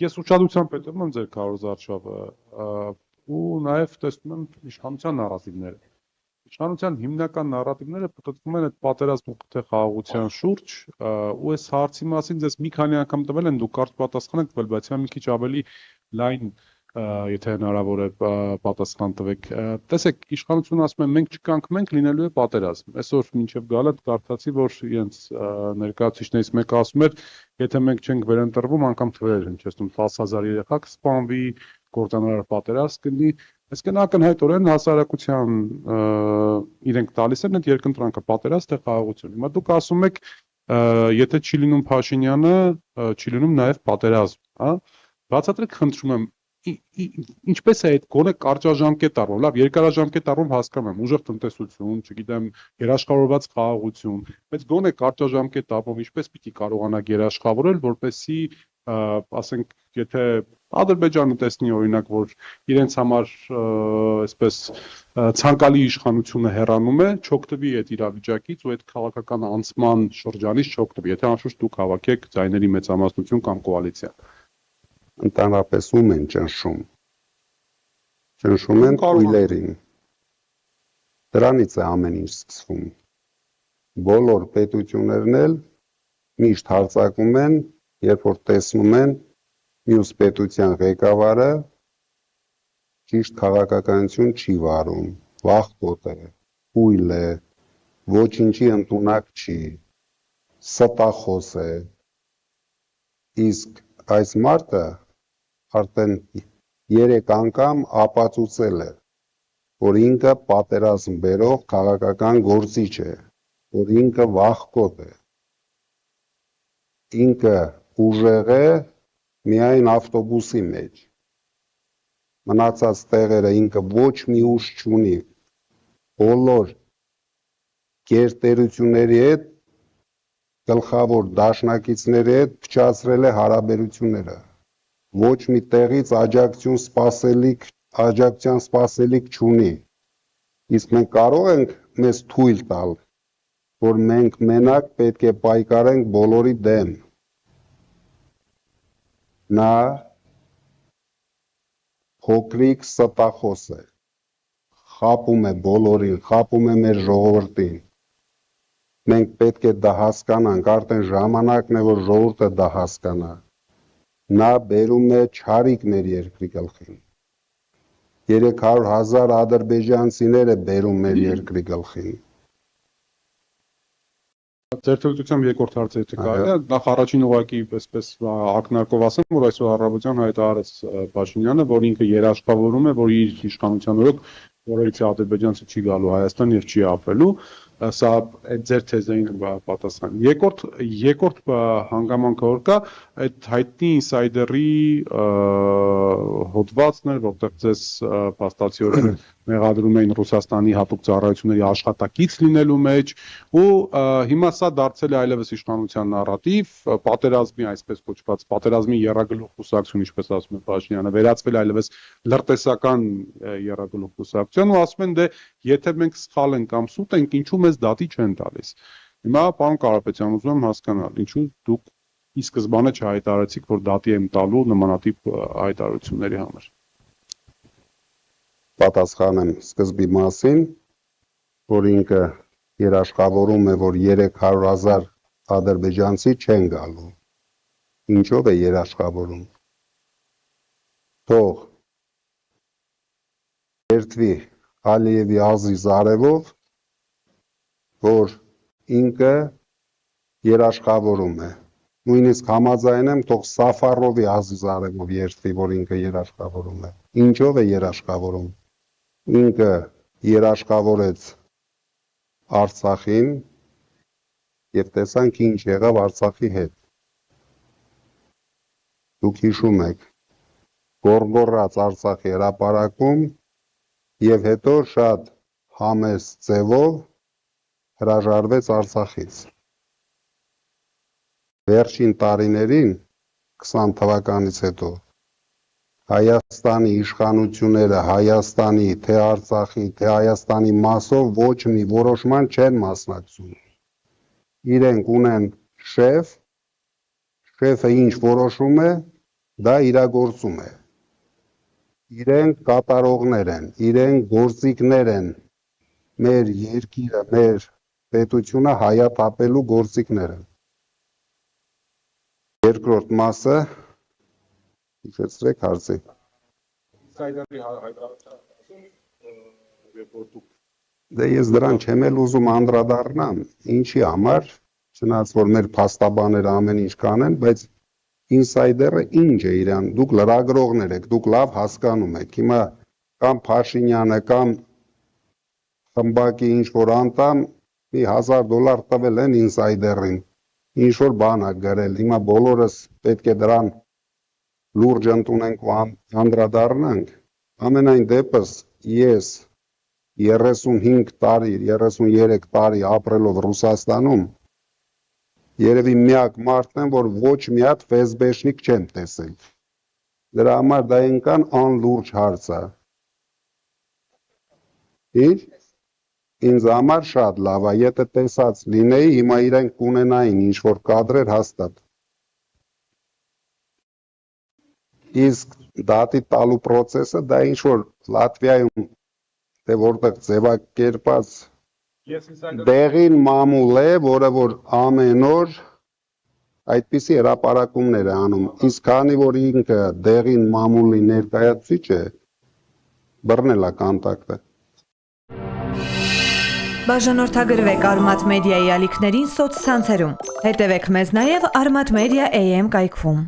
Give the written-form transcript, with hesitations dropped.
Ես ուշադրությամբ հետևում եմ ձեր քարոզարշավը ու նաև տեսնում եմ իշխանության նարատիվները։ Իշխանության հիմնական նարատիվները պտտվում են այդ պատերազմի խաղաղության շուրջ ու այս հարցի մասին ձեզ մի քանի անգամ տվել են, դուք կարճ պատասխան եք տվել, բայց հիմա մի քիչ ավելի լայն եթե հնարավոր է պատասխան տվեք։ Տեսեք, իշխանությունը ասում է մենք չկանք, մենք լինելու է պատերազմ։ Այսօր մինչև գալը կարդացի, որ իրենց ներկայացուցիչներից մեկը ասում էր, եթե մենք չենք վերընտրվում, անգամ թվեր են չեստում 10,000 երեխա կսպանվի, կործանարար պատերազմ կլինի։ Այսինքն ակնհայտորեն հասարակության իրենք տալիս են այդ երկընտրանքը պատերազմ թե խաղաղություն։ Հիմա դուք ասում եք, եթե չի լինում Փաշինյանը, չի լինում նաև պատերազմ, հա։ Բացատրեք, խնդրում եմ, ինչպես է այդ գոնե կարճաժամկետ առում, լավ, երկարաժամկետ առում հասկանում եմ, ուժեղ տնտեսություն, չգիտեմ, երաշխավորված խաղաղություն, բայց գոնե կարճաժամկետ առում ինչպես պիտի կարողանաք երաշխավորել, որպեսզի ասենք, եթե Ադրբեջանը տեսնի օրինակ, որ իրենց համար այսպես ցանկալի իշխանությունը հեռանում է, չօգտվի այդ իրավիճակից ու այդ քաղաքական անցման շրջանից չօգտվի, եթե անշուշտ դուք հավաքեք ձայների մեծամասնություն կամ կոալիցիա։ Ընդհանրապես ում են ճնշում։ Ճնշում են քույլերին։ Դրանից է ամեն ինչ սկսվում։ Բոլոր պետություններն էլ միշտ հարձակում են, երբ որ տեսնում են մյուս պետության ղեկավարը ճիշտ քաղաքականություն չի վարում, վախկոտ է, քույլ է, ոչինչի ընդունակ չի, ստախոս է։ Իսկ այս մարդը արդեն 3 անգամ ապացուցել է, որ ինքը պատերազմ բերող քաղաքական գործիչ է, որ ինքը վախկոտ է, ինքը ուժեղ է միայն ավտոբուսի մեջ, մնացած տեղերը ինքը ոչ մի ուժ չունի, բոլոր գերտերությունների հետ, գլխավոր դաշնակիցների հետ փչացրել է հարաբերությունները, ոչ մի տեղից աջակցության սպասելիք չունի, իսկ մենք կարող ենք մեզ թույլ տալ, որ մենք մենակ պետք է պայքարենք բոլորի դեմ, նա փոքրիկ ստախոս է, խաբում է բոլորին, խաբում է մեր ժողովրդին, մենք պետք է դա հասկանանք, արդեն ժամանակն է, որ ժողովուրդը դա հասկանա, նա բերում է չարիք մեր երկրի գլխին, 300,000 ադրբեջանցիներ է բերում մեր երկրի գլխին։ Ձեր թվայինությամբ երկրորդ հարցը եթե կարելի է, նախ առաջին ուղղակի այսպես ակնարկով ասեմ, որ այսօր առավոտյան հայտարարեց Փաշինյանը, որ ինքը երաշխավորում է, որ իր իշխանության օրոք որևիցե ադրբեջանցի չի գալու Հայաստան եւ չի ապրելու, սա այդ ձեր թեզային պատասխան։ Երկրորդ հանգամանքը որ կա, այդ հայտնի ինսայդերի հոդվածն էր, որտեղ ձեզ փաստացիորեն մեղադրում էին Ռուսաստանի հատուկ ծառայությունների աշխատակից լինելու մեջ ու հիմա սա դարձել է այլևս իշխանության նարատիվ, պատերազմի այսպես կոչված պատերազմի եռագլուխ կուսակցություն, ինչպես ասում է Փաշինյանը, վերածվել այլևս լրտեսական եռագլուխ կուսակցություն ու ասում են դե եթե մենք սխալ ենք կամ սուտ ենք, ինչու մեզ դատի չեն տալիս։ Հիմա պարոն Կարապետյան, ուզում եմ հասկանալ, ինչու դուք ի սկզբանե չհայտարարեցիք, որ դատի եմ տալու նմանատիպ հայտարարությունների համար։ Պատասխանեմ սկզբի մասին, որ ինքը երաշխավորում է, որ 300,000 ադրբեջանցի չեն գալու։ Ինչով է երաշխավորում։ Թող երթվի Ալիևի Ազիզ արևով, որ ինքը երաշխավորում է։ Նույնիսկ համաձայն եմ, թող Սաֆարովի Ազիզ արևով երթվի, որ ինքը երաշխավորում է։ Ինչով է երաշխավորում։ Ինքը երաշխավորեց Արցախին եւ տեսանք ինչ եղավ Արցախի հետ։ Դուք հիշում եք, գոռգոռաց Արցախի հրապարակում եւ հետո շատ համեստ ձևով հրաժարվեց Արցախից։ Վերջին տարիներին 20 թվականից հետո Հայաստանի իշխանությունները Հայաստանի, թե Արցախի, թե Հայաստանի մասով ոչ մի որոշման չեն մասնակցում։ Իրենք ունեն շեֆ, շեֆը ինչ որոշում է, դա իրագործում է։ Իրենք կատարողներ են, իրենք գործիքներ են, մեր երկիրը, մեր պետությունը հայաթափելու գործիքներ են։ Երկրորդ մասը հիշեցրեք հարցի։ Դե ես դրան չեմ էլ ուզում անդրադառնամ, ինչի համար, չնայած որ մեր փաստաբաները ամեն ինչ կանեն, բայց ինսայդերը ինչ է իրան, դուք լրագրողներ եք, դուք լավ հասկանում եք, հիմա կամ Փաշինյանը կամ խմբակի ինչ-որ անդամ մի $1000 տվել են ինսայդերին, ինչ-որ բան ա գրել, հիմա բոլորս պետք է դրան լուրջ ընդունենք ու անդրադառնանք, ամենայն դեպս ես 35 տարի, 33 տարի ապրելով Ռուսաստանում, երևի միակ մարդն եմ, որ ոչ մի հատ ֆեսբեշնիկ չեմ տեսել, դրա համար դա ինքան անլուրջ հարց է, ինձ համար շատ լավ է, եթե տեսած լինեի, հիմա իրենք կունենային ինչ-որ կադրեր հաստատ։ Իսկ դատի տալու պրոցեսը դա ինչ-որ Լատվիայում թե որտեղ ձևակերպած դեղին մամուլ է, որը որ ամեն օր այդպիսի հրապարակումներ է անում, իսկ քանի որ ինքը դեղին մամուլի ներկայացուցիչ է, բռնել է կոնտակտը։ Բաժանորդագրվեք Արմատ մեդիայի ալիքներին սոցցանցերում, հետևեք մեզ նաև Արմատ մեդիա AM կայքում։